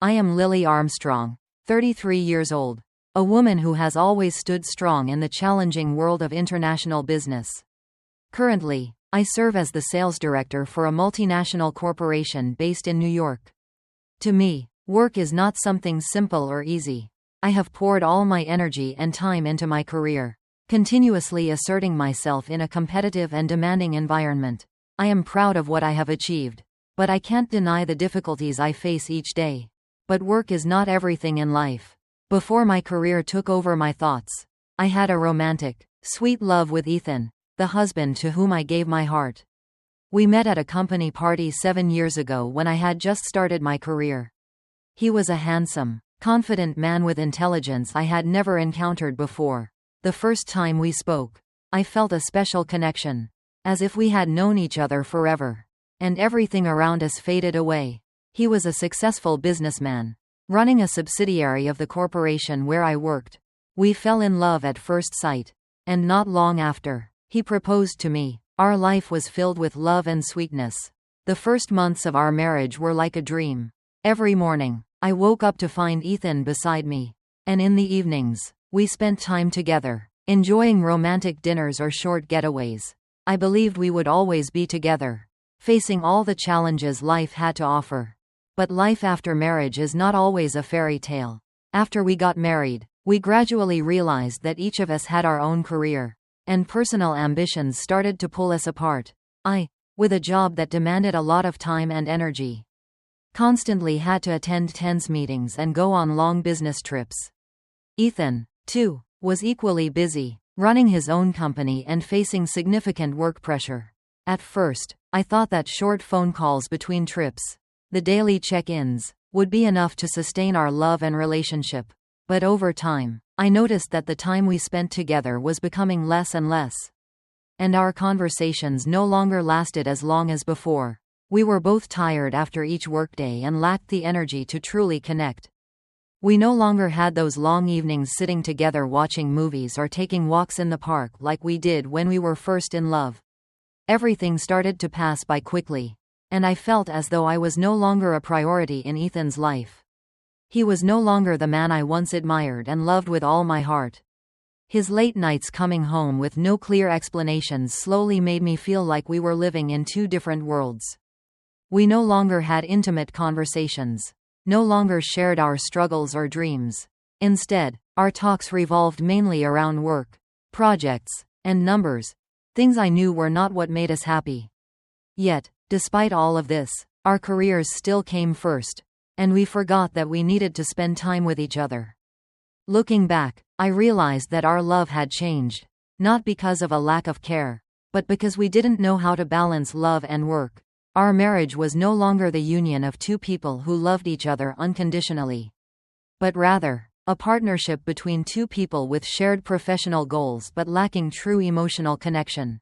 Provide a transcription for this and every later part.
I am Lily Armstrong, 33 years old, a woman who has always stood strong in the challenging world of international business. Currently, I serve as the sales director for a multinational corporation based in New York. To me, work is not something simple or easy. I have poured all my energy and time into my career, continuously asserting myself in a competitive and demanding environment. I am proud of what I have achieved, but I can't deny the difficulties I face each day. But work is not everything in life. Before my career took over my thoughts, I had a romantic, sweet love with Ethan, the husband to whom I gave my heart. We met at a company party 7 years ago when I had just started my career. He was a handsome, confident man with intelligence I had never encountered before. The first time we spoke, I felt a special connection, as if we had known each other forever. And everything around us faded away. He was a successful businessman, running a subsidiary of the corporation where I worked. We fell in love at first sight, and not long after, he proposed to me. Our life was filled with love and sweetness. The first months of our marriage were like a dream. Every morning, I woke up to find Ethan beside me, and in the evenings, we spent time together, enjoying romantic dinners or short getaways. I believed we would always be together, facing all the challenges life had to offer. But life after marriage is not always a fairy tale. After we got married, we gradually realized that each of us had our own career, and personal ambitions started to pull us apart. I, with a job that demanded a lot of time and energy, constantly had to attend tense meetings and go on long business trips. Ethan, too, was equally busy, running his own company and facing significant work pressure. At first, I thought that short phone calls between trips, the daily check-ins, would be enough to sustain our love and relationship. But over time, I noticed that the time we spent together was becoming less and less. And our conversations no longer lasted as long as before. We were both tired after each workday and lacked the energy to truly connect. We no longer had those long evenings sitting together watching movies or taking walks in the park like we did when we were first in love. Everything started to pass by quickly, and I felt as though I was no longer a priority in Ethan's life. He was no longer the man I once admired and loved with all my heart. His late nights coming home with no clear explanations slowly made me feel like we were living in two different worlds. We no longer had intimate conversations, no longer shared our struggles or dreams. Instead, our talks revolved mainly around work, projects, and numbers, things I knew were not what made us happy. Yet, despite all of this, our careers still came first, and we forgot that we needed to spend time with each other. Looking back, I realized that our love had changed, not because of a lack of care, but because we didn't know how to balance love and work. Our marriage was no longer the union of two people who loved each other unconditionally, but rather, a partnership between two people with shared professional goals but lacking true emotional connection.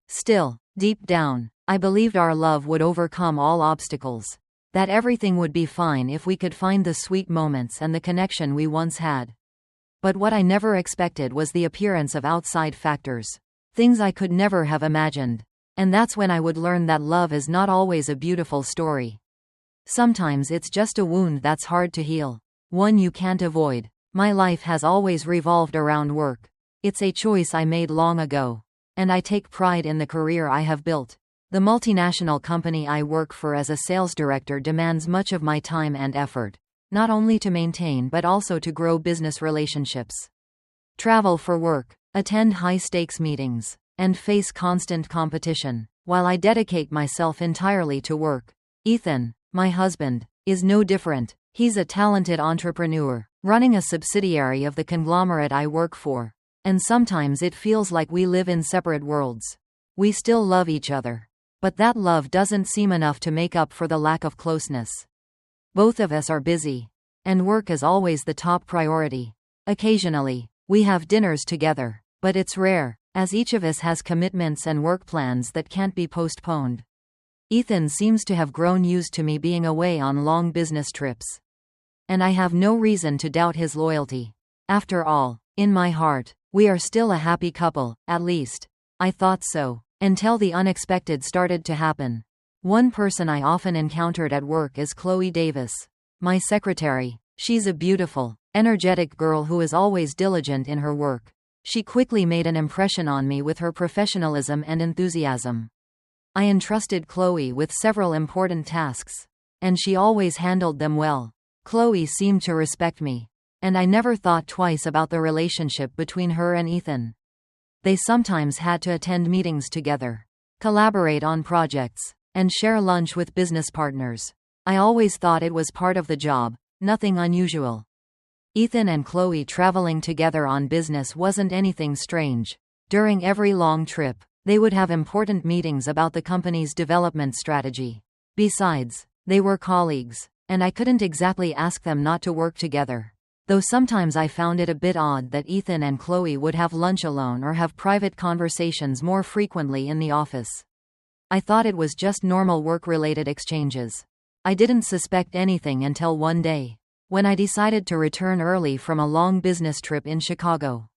Still, deep down, I believed our love would overcome all obstacles, that everything would be fine if we could find the sweet moments and the connection we once had. But what I never expected was the appearance of outside factors, things I could never have imagined. And that's when I would learn that love is not always a beautiful story. Sometimes it's just a wound that's hard to heal, one you can't avoid. My life has always revolved around work. It's a choice I made long ago, and I take pride in the career I have built. The multinational company I work for as a sales director demands much of my time and effort, not only to maintain but also to grow business relationships, travel for work, attend high-stakes meetings, and face constant competition, while I dedicate myself entirely to work. Ethan, my husband, is no different. He's a talented entrepreneur, running a subsidiary of the conglomerate I work for, and sometimes it feels like we live in separate worlds. We still love each other, but that love doesn't seem enough to make up for the lack of closeness. Both of us are busy, and work is always the top priority. Occasionally, we have dinners together, but it's rare, as each of us has commitments and work plans that can't be postponed. Ethan seems to have grown used to me being away on long business trips, and I have no reason to doubt his loyalty. After all, in my heart, we are still a happy couple, at least. I thought so, until the unexpected started to happen. One person I often encountered at work is Chloe Davis, My secretary. She's a beautiful, energetic girl who is always diligent in her work. She quickly made an impression on me with her professionalism and enthusiasm. I entrusted Chloe with several important tasks, and she always handled them well. Chloe seemed to respect me, and I never thought twice about the relationship between her and Ethan. They sometimes had to attend meetings together, collaborate on projects, and share lunch with business partners. I always thought it was part of the job, nothing unusual. Ethan and Chloe traveling together on business wasn't anything strange. During every long trip, they would have important meetings about the company's development strategy. Besides, they were colleagues, and I couldn't exactly ask them not to work together. Though sometimes I found it a bit odd that Ethan and Chloe would have lunch alone or have private conversations more frequently in the office. I thought it was just normal work-related exchanges. I didn't suspect anything until one day, when I decided to return early from a long business trip in Chicago.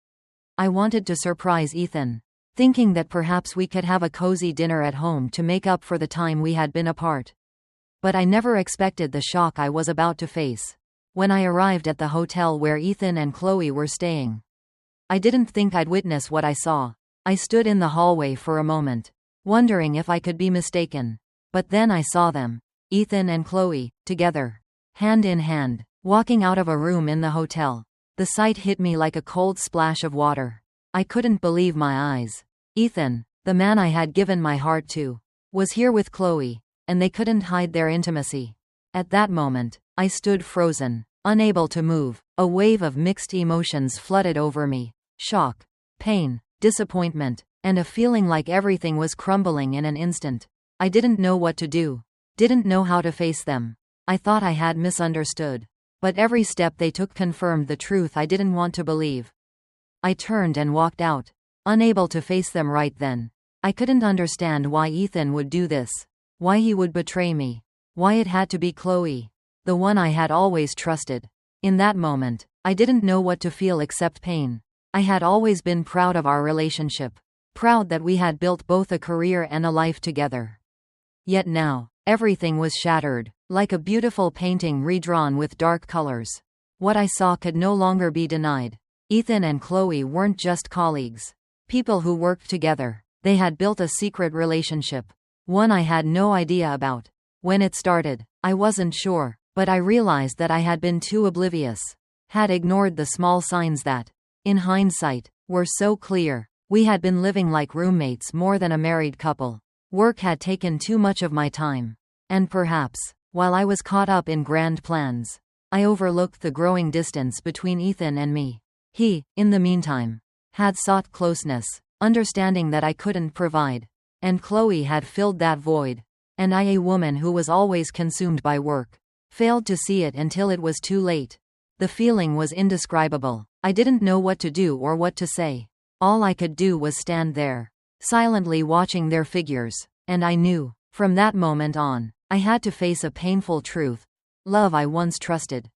I wanted to surprise Ethan, thinking that perhaps we could have a cozy dinner at home to make up for the time we had been apart. But I never expected the shock I was about to face when I arrived at the hotel where Ethan and Chloe were staying. I didn't think I'd witness what I saw. I stood in the hallway for a moment, wondering if I could be mistaken. But then I saw them, Ethan and Chloe, together, hand in hand, walking out of a room in the hotel. The sight hit me like a cold splash of water. I couldn't believe my eyes. Ethan, the man I had given my heart to, was here with Chloe, and they couldn't hide their intimacy. At that moment, I stood frozen, unable to move. A wave of mixed emotions flooded over me: shock, pain, disappointment, and a feeling like everything was crumbling in an instant. I didn't know what to do, didn't know how to face them. I thought I had misunderstood, but every step they took confirmed the truth I didn't want to believe. I turned and walked out, unable to face them right then. I couldn't understand why Ethan would do this, why he would betray me, why it had to be Chloe, the one I had always trusted. In that moment, I didn't know what to feel except pain. I had always been proud of our relationship, proud that we had built both a career and a life together. Yet now, everything was shattered, like a beautiful painting redrawn with dark colors. What I saw could no longer be denied. Ethan and Chloe weren't just colleagues, people who worked together. They had built a secret relationship, one I had no idea about. When it started, I wasn't sure, but I realized that I had been too oblivious, had ignored the small signs that, in hindsight, were so clear. We had been living like roommates more than a married couple. Work had taken too much of my time. And perhaps, while I was caught up in grand plans, I overlooked the growing distance between Ethan and me. He, in the meantime, had sought closeness, understanding that I couldn't provide. And Chloe had filled that void. And I, a woman who was always consumed by work, failed to see it until it was too late. The feeling was indescribable. I didn't know what to do or what to say. All I could do was stand there, silently watching their figures. And I knew, from that moment on, I had to face a painful truth. Love I once trusted,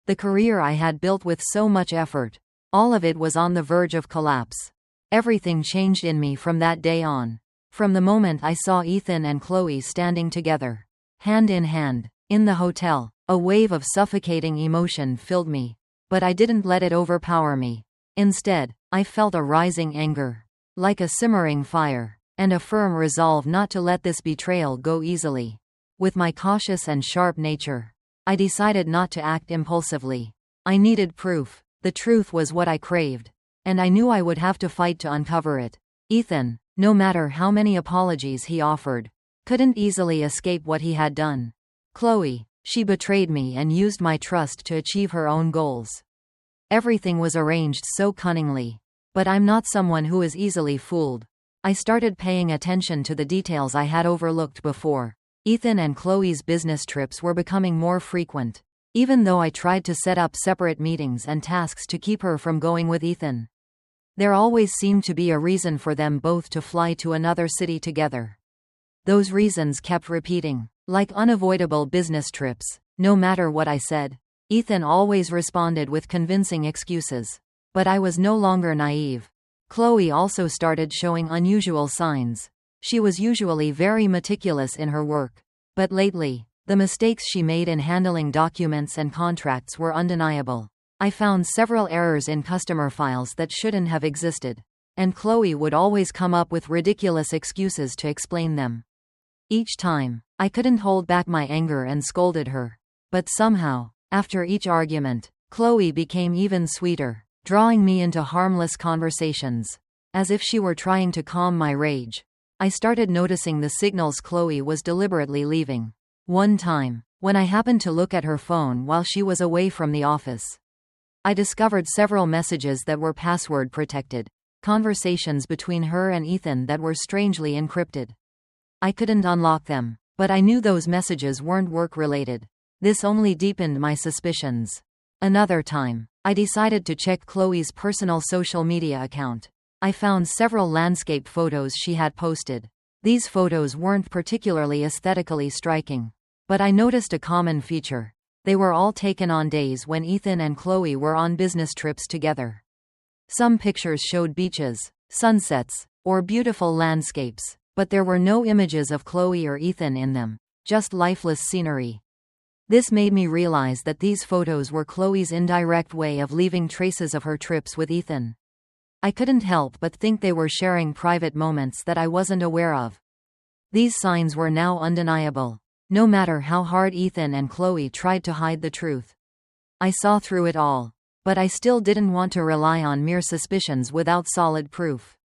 the career I had built with so much effort, all of it was on the verge of collapse. Everything changed in me from that day on. From the moment I saw Ethan and Chloe standing together, hand in hand, in the hotel, a wave of suffocating emotion filled me. But I didn't let it overpower me. Instead, I felt a rising anger, like a simmering fire, and a firm resolve not to let this betrayal go easily. With my cautious and sharp nature, I decided not to act impulsively. I needed proof. The truth was what I craved, and I knew I would have to fight to uncover it. Ethan, no matter how many apologies he offered, couldn't easily escape what he had done. Chloe, she betrayed me and used my trust to achieve her own goals. Everything was arranged so cunningly. But I'm not someone who is easily fooled. I started paying attention to the details I had overlooked before. Ethan and Chloe's business trips were becoming more frequent, even though I tried to set up separate meetings and tasks to keep her from going with Ethan. There always seemed to be a reason for them both to fly to another city together. Those reasons kept repeating, like unavoidable business trips. No matter what I said, Ethan always responded with convincing excuses. But I was no longer naive. Chloe also started showing unusual signs. She was usually very meticulous in her work, but lately, The mistakes she made in handling documents and contracts were undeniable. I found several errors in customer files that shouldn't have existed. And Chloe would always come up with ridiculous excuses to explain them. Each time, I couldn't hold back my anger and scolded her. But somehow, after each argument, Chloe became even sweeter, drawing me into harmless conversations. As if she were trying to calm my rage. I started noticing the signals Chloe was deliberately leaving. One time, when I happened to look at her phone while she was away from the office, I discovered several messages that were password protected, conversations between her and Ethan that were strangely encrypted. I couldn't unlock them, but I knew those messages weren't work-related. This only deepened my suspicions. Another time, I decided to check Chloe's personal social media account. I found several landscape photos she had posted. These photos weren't particularly aesthetically striking. But I noticed a common feature. They were all taken on days when Ethan and Chloe were on business trips together. Some pictures showed beaches, sunsets, or beautiful landscapes, but there were no images of Chloe or Ethan in them, just lifeless scenery. This made me realize that these photos were Chloe's indirect way of leaving traces of her trips with Ethan. I couldn't help but think they were sharing private moments that I wasn't aware of. These signs were now undeniable. No matter how hard Ethan and Chloe tried to hide the truth. I saw through it all. But I still didn't want to rely on mere suspicions without solid proof.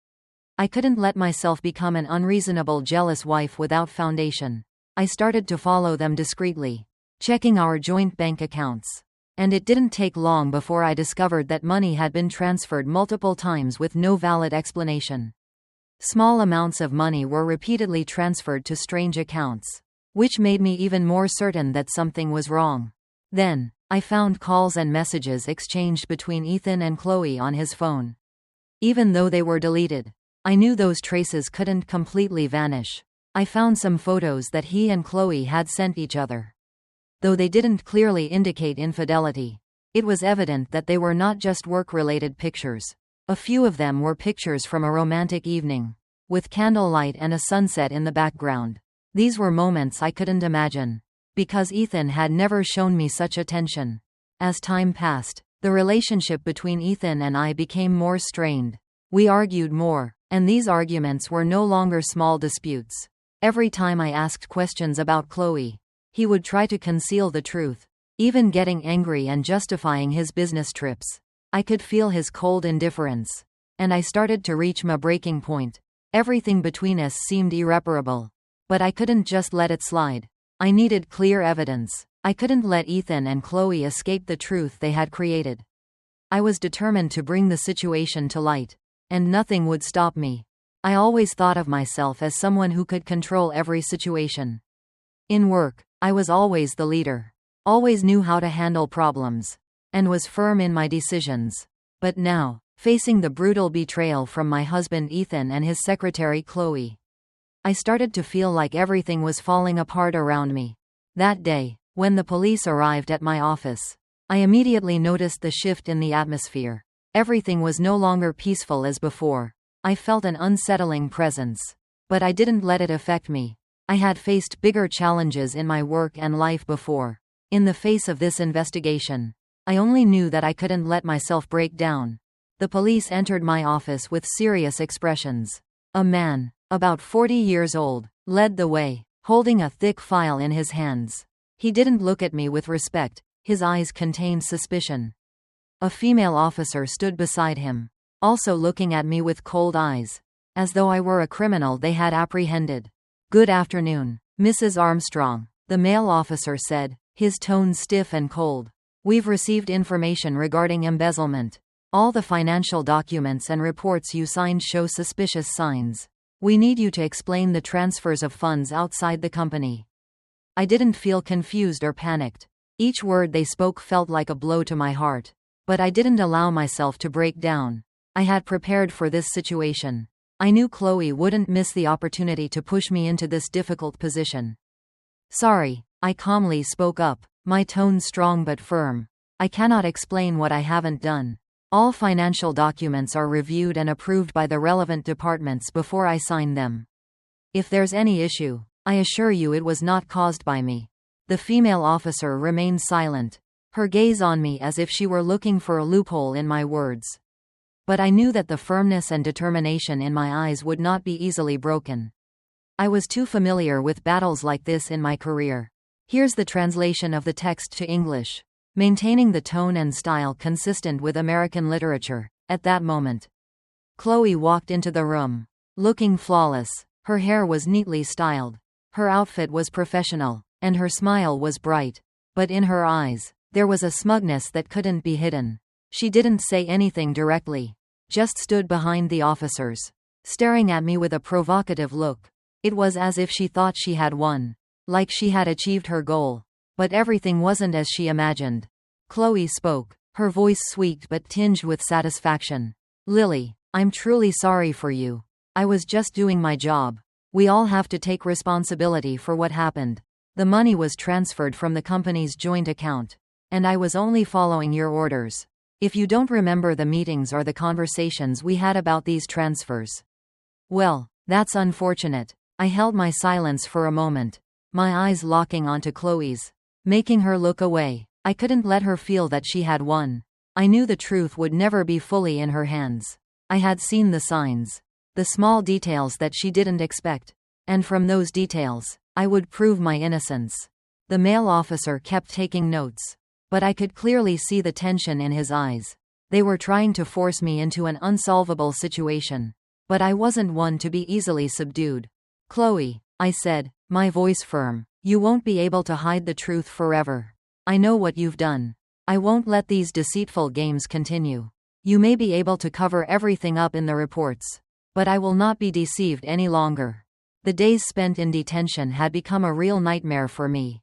I couldn't let myself become an unreasonable jealous wife without foundation. I started to follow them discreetly, checking our joint bank accounts. And it didn't take long before I discovered that money had been transferred multiple times with no valid explanation. Small amounts of money were repeatedly transferred to strange accounts, which made me even more certain that something was wrong. Then, I found calls and messages exchanged between Ethan and Chloe on his phone. Even though they were deleted, I knew those traces couldn't completely vanish. I found some photos that he and Chloe had sent each other. Though they didn't clearly indicate infidelity, it was evident that they were not just work-related pictures. A few of them were pictures from a romantic evening, with candlelight and a sunset in the background. These were moments I couldn't imagine, because Ethan had never shown me such attention. As time passed, the relationship between Ethan and I became more strained. We argued more, and these arguments were no longer small disputes. Every time I asked questions about Chloe, he would try to conceal the truth, even getting angry and justifying his business trips. I could feel his cold indifference, and I started to reach my breaking point. Everything between us seemed irreparable. But I couldn't just let it slide. I needed clear evidence. I couldn't let Ethan and Chloe escape the truth they had created. I was determined to bring the situation to light, and nothing would stop me. I always thought of myself as someone who could control every situation. In work, I was always the leader, always knew how to handle problems, and was firm in my decisions. But now, facing the brutal betrayal from my husband Ethan and his secretary Chloe, I started to feel like everything was falling apart around me. That day, when the police arrived at my office, I immediately noticed the shift in the atmosphere. Everything was no longer peaceful as before. I felt an unsettling presence. But I didn't let it affect me. I had faced bigger challenges in my work and life before. In the face of this investigation, I only knew that I couldn't let myself break down. The police entered my office with serious expressions. A man, about 40 years old, led the way, holding a thick file in his hands. He didn't look at me with respect. His eyes contained suspicion. A female officer stood beside him, also looking at me with cold eyes, as though I were a criminal they had apprehended. "Good afternoon, Mrs. Armstrong," the male officer said, his tone stiff and cold. "We've received information regarding embezzlement. All the financial documents and reports you signed show suspicious signs. We need you to explain the transfers of funds outside the company." I didn't feel confused or panicked. Each word they spoke felt like a blow to my heart. But I didn't allow myself to break down. I had prepared for this situation. I knew Chloe wouldn't miss the opportunity to push me into this difficult position. "Sorry," I calmly spoke up, my tone strong but firm. "I cannot explain what I haven't done. All financial documents are reviewed and approved by the relevant departments before I sign them. If there's any issue, I assure you it was not caused by me." The female officer remained silent, her gaze on me as if she were looking for a loophole in my words. But I knew that the firmness and determination in my eyes would not be easily broken. I was too familiar with battles like this in my career. Here's the translation of the text to English, maintaining the tone and style consistent with American literature. At that moment, Chloe walked into the room, looking flawless. Her hair was neatly styled, her outfit was professional, and her smile was bright. But in her eyes, there was a smugness that couldn't be hidden. She didn't say anything directly, just stood behind the officers, staring at me with a provocative look. It was as if she thought she had won, like she had achieved her goal. But everything wasn't as she imagined. Chloe spoke, her voice sweet but tinged with satisfaction. "Lily, I'm truly sorry for you. I was just doing my job. We all have to take responsibility for what happened. The money was transferred from the company's joint account, and I was only following your orders. If you don't remember the meetings or the conversations we had about these transfers, well, that's unfortunate." I held my silence for a moment, my eyes locking onto Chloe's, making her look away. I couldn't let her feel that she had won. I knew the truth would never be fully in her hands. I had seen the signs, the small details that she didn't expect, and from those details, I would prove my innocence. The male officer kept taking notes, but I could clearly see the tension in his eyes. They were trying to force me into an unsolvable situation, but I wasn't one to be easily subdued. "Chloe," I said, my voice firm, "you won't be able to hide the truth forever. I know what you've done. I won't let these deceitful games continue. You may be able to cover everything up in the reports, but I will not be deceived any longer." The days spent in detention had become a real nightmare for me.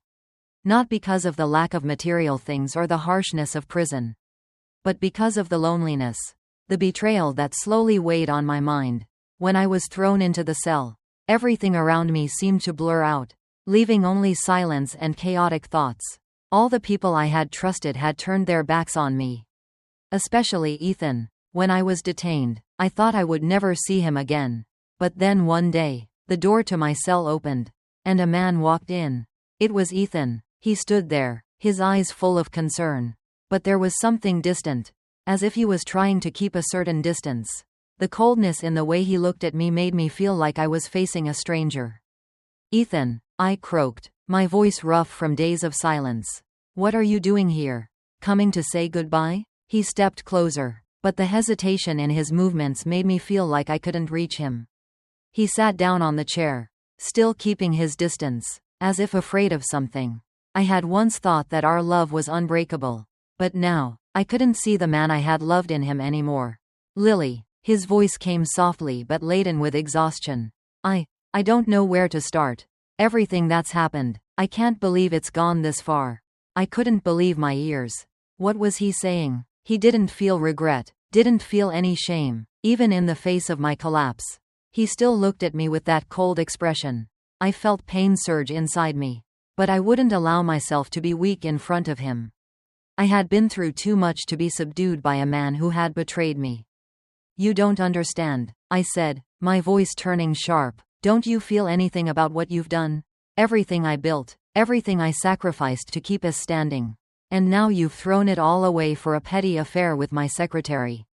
Not because of the lack of material things or the harshness of prison, but because of the loneliness, the betrayal that slowly weighed on my mind. When I was thrown into the cell, everything around me seemed to blur out, leaving only silence and chaotic thoughts. All the people I had trusted had turned their backs on me. Especially Ethan. When I was detained, I thought I would never see him again. But then one day, the door to my cell opened, and a man walked in. It was Ethan. He stood there, his eyes full of concern. But there was something distant, as if he was trying to keep a certain distance. The coldness in the way he looked at me made me feel like I was facing a stranger. "Ethan," I croaked, my voice rough from days of silence. "What are you doing here? Coming to say goodbye?" He stepped closer, but the hesitation in his movements made me feel like I couldn't reach him. He sat down on the chair, still keeping his distance, as if afraid of something. I had once thought that our love was unbreakable, but now, I couldn't see the man I had loved in him anymore. "Lily," his voice came softly but laden with exhaustion. I don't know where to start. Everything that's happened, I can't believe it's gone this far." I couldn't believe my ears. What was he saying? He didn't feel regret, didn't feel any shame, even in the face of my collapse. He still looked at me with that cold expression. I felt pain surge inside me, but I wouldn't allow myself to be weak in front of him. I had been through too much to be subdued by a man who had betrayed me. "You don't understand," I said, my voice turning sharp. "Don't you feel anything about what you've done? Everything I built, everything I sacrificed to keep us standing. And now you've thrown it all away for a petty affair with my secretary.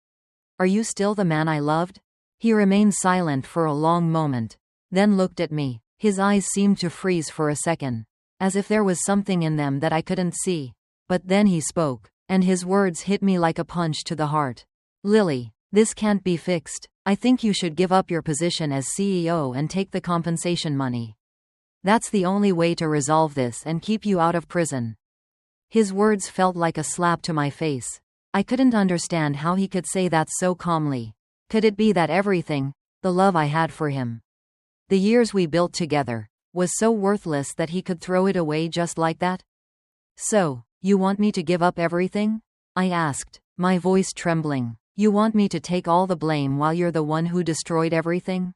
Are you still the man I loved?" He remained silent for a long moment, then looked at me. His eyes seemed to freeze for a second, as if there was something in them that I couldn't see. But then he spoke, and his words hit me like a punch to the heart. "Lily, this can't be fixed. I think you should give up your position as CEO and take the compensation money. That's the only way to resolve this and keep you out of prison." His words felt like a slap to my face. I couldn't understand how he could say that so calmly. Could it be that everything, the love I had for him, the years we built together, was so worthless that he could throw it away just like that? "So, you want me to give up everything?" I asked, my voice trembling. "You want me to take all the blame while you're the one who destroyed everything?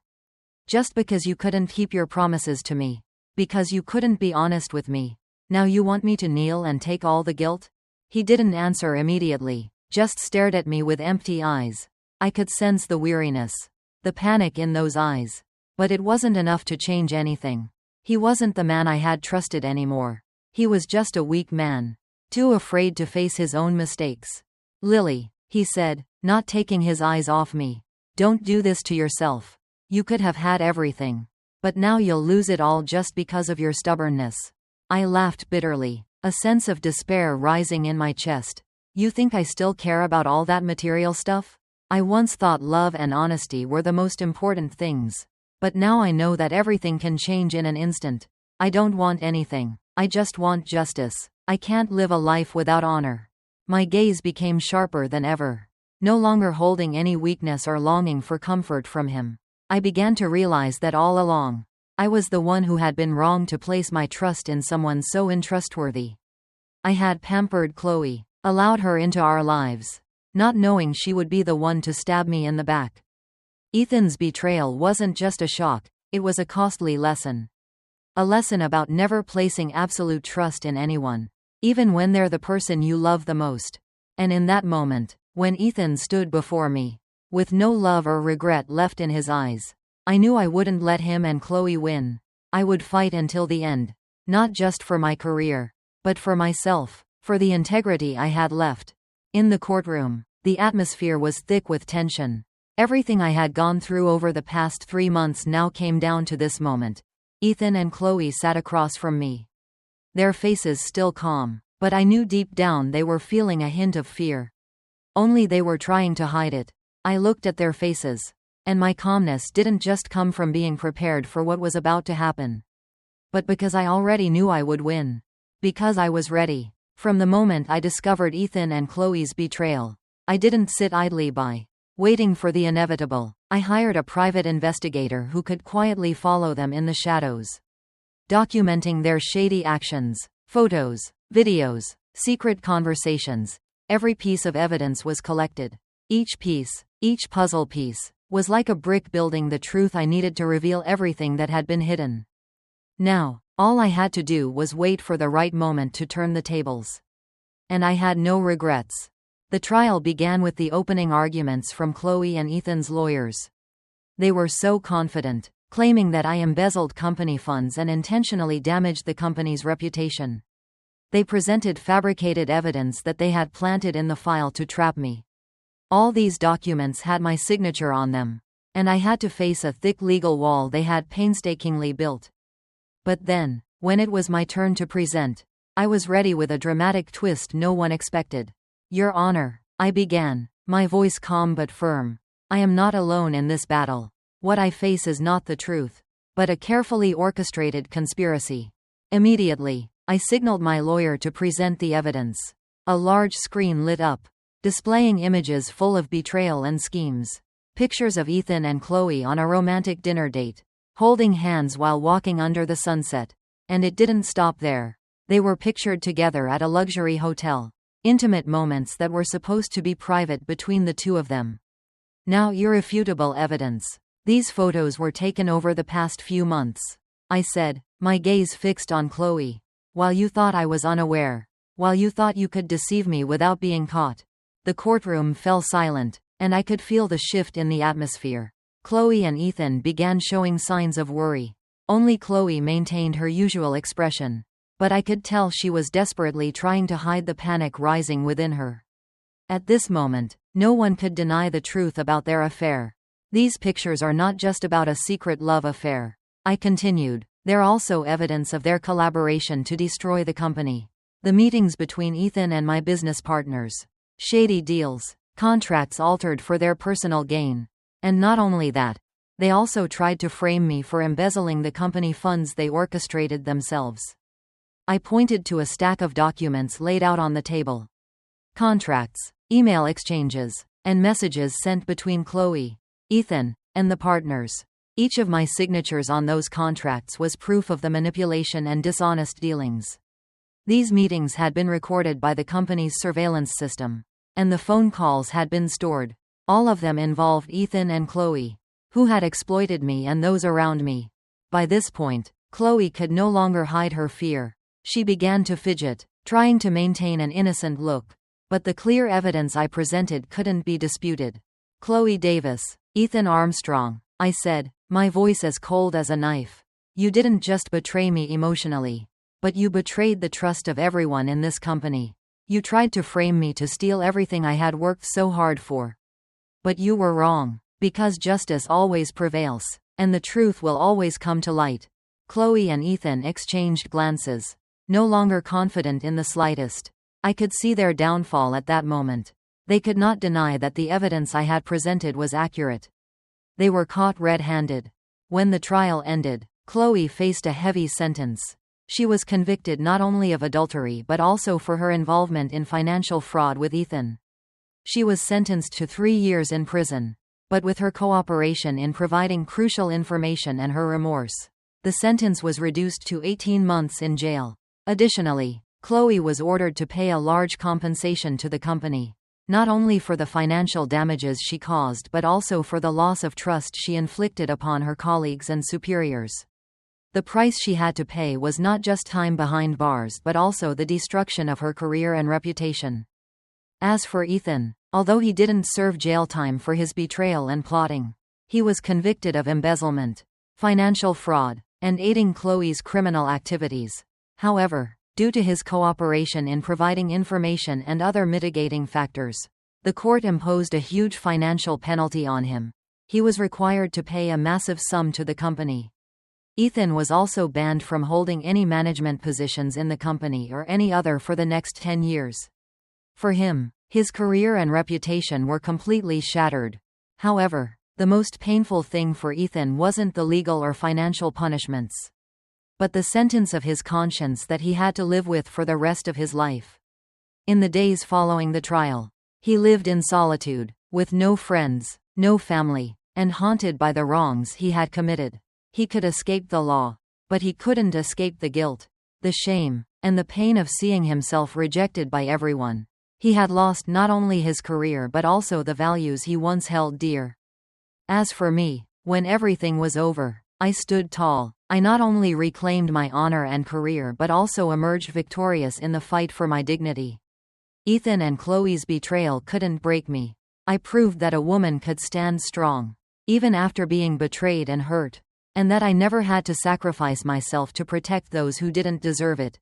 Just because you couldn't keep your promises to me? Because you couldn't be honest with me? Now you want me to kneel and take all the guilt?" He didn't answer immediately, just stared at me with empty eyes. I could sense the weariness, the panic in those eyes. But it wasn't enough to change anything. He wasn't the man I had trusted anymore. He was just a weak man, too afraid to face his own mistakes. "Lily," he said, not taking his eyes off me. "Don't do this to yourself. You could have had everything. But now you'll lose it all just because of your stubbornness." I laughed bitterly, a sense of despair rising in my chest. "You think I still care about all that material stuff? I once thought love and honesty were the most important things. But now I know that everything can change in an instant. I don't want anything. I just want justice. I can't live a life without honor." My gaze became sharper than ever, no longer holding any weakness or longing for comfort from him. I began to realize that all along, I was the one who had been wrong to place my trust in someone so untrustworthy. I had pampered Chloe, allowed her into our lives, not knowing she would be the one to stab me in the back. Ethan's betrayal wasn't just a shock, it was a costly lesson. A lesson about never placing absolute trust in anyone, even when they're the person you love the most. And in that moment, when Ethan stood before me, with no love or regret left in his eyes, I knew I wouldn't let him and Chloe win. I would fight until the end, not just for my career, but for myself, for the integrity I had left. In the courtroom, the atmosphere was thick with tension. Everything I had gone through over the past 3 months now came down to this moment. Ethan and Chloe sat across from me, their faces still calm, but I knew deep down they were feeling a hint of fear. Only they were trying to hide it. I looked at their faces, and my calmness didn't just come from being prepared for what was about to happen, but because I already knew I would win. Because I was ready. From the moment I discovered Ethan and Chloe's betrayal, I didn't sit idly by, waiting for the inevitable. I hired a private investigator who could quietly follow them in the shadows, documenting their shady actions. Photos, videos, secret conversations. Every piece of evidence was collected. Each piece, each puzzle piece, was like a brick building the truth I needed to reveal everything that had been hidden. Now, all I had to do was wait for the right moment to turn the tables. And I had no regrets. The trial began with the opening arguments from Chloe and Ethan's lawyers. They were so confident, claiming that I embezzled company funds and intentionally damaged the company's reputation. They presented fabricated evidence that they had planted in the file to trap me. All these documents had my signature on them, and I had to face a thick legal wall they had painstakingly built. But then, when it was my turn to present, I was ready with a dramatic twist no one expected. "Your Honor," I began, my voice calm but firm, "I am not alone in this battle. What I face is not the truth, but a carefully orchestrated conspiracy." Immediately, I signaled my lawyer to present the evidence. A large screen lit up, displaying images full of betrayal and schemes. Pictures of Ethan and Chloe on a romantic dinner date, holding hands while walking under the sunset. And it didn't stop there. They were pictured together at a luxury hotel. Intimate moments that were supposed to be private between the two of them. Now irrefutable evidence. These photos were taken over the past few months, I said, my gaze fixed on Chloe. While you thought I was unaware. While you thought you could deceive me without being caught. The courtroom fell silent, and I could feel the shift in the atmosphere. Chloe and Ethan began showing signs of worry. Only Chloe maintained her usual expression. But I could tell she was desperately trying to hide the panic rising within her. At this moment, no one could deny the truth about their affair. These pictures are not just about a secret love affair, I continued. They're also evidence of their collaboration to destroy the company. The meetings between Ethan and my business partners. Shady deals, contracts altered for their personal gain. And not only that, they also tried to frame me for embezzling the company funds they orchestrated themselves. I pointed to a stack of documents laid out on the table. Contracts, email exchanges, and messages sent between Chloe, Ethan, and the partners. Each of my signatures on those contracts was proof of the manipulation and dishonest dealings. These meetings had been recorded by the company's surveillance system, and the phone calls had been stored. All of them involved Ethan and Chloe, who had exploited me and those around me. By this point, Chloe could no longer hide her fear. She began to fidget, trying to maintain an innocent look. But the clear evidence I presented couldn't be disputed. Chloe Davis, Ethan Armstrong, I said, my voice as cold as a knife. You didn't just betray me emotionally. But you betrayed the trust of everyone in this company. You tried to frame me to steal everything I had worked so hard for. But you were wrong, because justice always prevails, and the truth will always come to light." Chloe and Ethan exchanged glances, no longer confident in the slightest. I could see their downfall at that moment. They could not deny that the evidence I had presented was accurate. They were caught red-handed. When the trial ended, Chloe faced a heavy sentence. She was convicted not only of adultery but also for her involvement in financial fraud with Ethan. She was sentenced to 3 years in prison. But with her cooperation in providing crucial information and her remorse, the sentence was reduced to 18 months in jail. Additionally, Chloe was ordered to pay a large compensation to the company, not only for the financial damages she caused but also for the loss of trust she inflicted upon her colleagues and superiors. The price she had to pay was not just time behind bars but also the destruction of her career and reputation. As for Ethan, although he didn't serve jail time for his betrayal and plotting, he was convicted of embezzlement, financial fraud, and aiding Chloe's criminal activities. However, due to his cooperation in providing information and other mitigating factors, the court imposed a huge financial penalty on him. He was required to pay a massive sum to the company. Ethan was also banned from holding any management positions in the company or any other for the next 10 years. For him, his career and reputation were completely shattered. However, the most painful thing for Ethan wasn't the legal or financial punishments, but the sentence of his conscience that he had to live with for the rest of his life. In the days following the trial, he lived in solitude, with no friends, no family, and haunted by the wrongs he had committed. He could escape the law, but he couldn't escape the guilt, the shame, and the pain of seeing himself rejected by everyone. He had lost not only his career but also the values he once held dear. As for me, when everything was over, I stood tall. I not only reclaimed my honor and career but also emerged victorious in the fight for my dignity. Ethan and Chloe's betrayal couldn't break me. I proved that a woman could stand strong, even after being betrayed and hurt, and that I never had to sacrifice myself to protect those who didn't deserve it.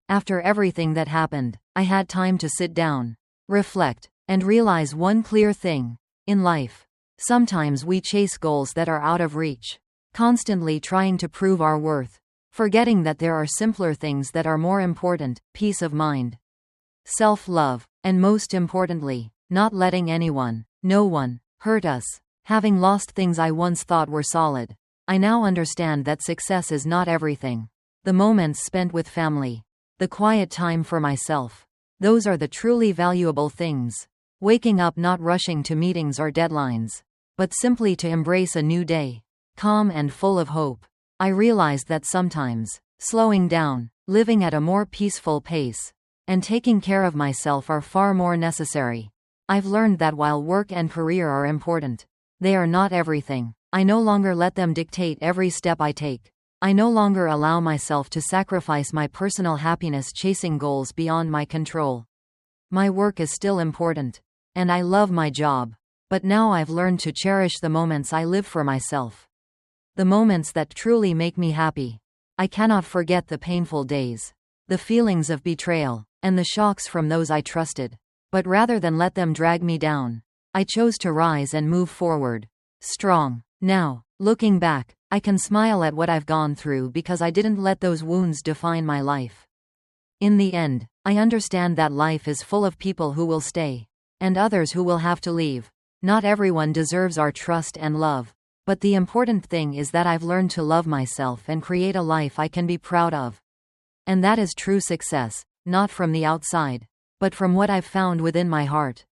After everything that happened, I had time to sit down, reflect, and realize one clear thing. In life, sometimes we chase goals that are out of reach, constantly trying to prove our worth, forgetting that there are simpler things that are more important: peace of mind, self-love, and most importantly, not letting anyone, no one, hurt us. Having lost things I once thought were solid, I now understand that success is not everything. The moments spent with family, the quiet time for myself, those are the truly valuable things. Waking up not rushing to meetings or deadlines, but simply to embrace a new day, calm and full of hope. I realized that sometimes, slowing down, living at a more peaceful pace, and taking care of myself are far more necessary. I've learned that while work and career are important, they are not everything. I no longer let them dictate every step I take. I no longer allow myself to sacrifice my personal happiness chasing goals beyond my control. My work is still important, and I love my job, but now I've learned to cherish the moments I live for myself. The moments that truly make me happy. I cannot forget the painful days, the feelings of betrayal, and the shocks from those I trusted. But rather than let them drag me down, I chose to rise and move forward, strong. Now, looking back, I can smile at what I've gone through because I didn't let those wounds define my life. In the end, I understand that life is full of people who will stay, and others who will have to leave. Not everyone deserves our trust and love, but the important thing is that I've learned to love myself and create a life I can be proud of. And that is true success, not from the outside, but from what I've found within my heart.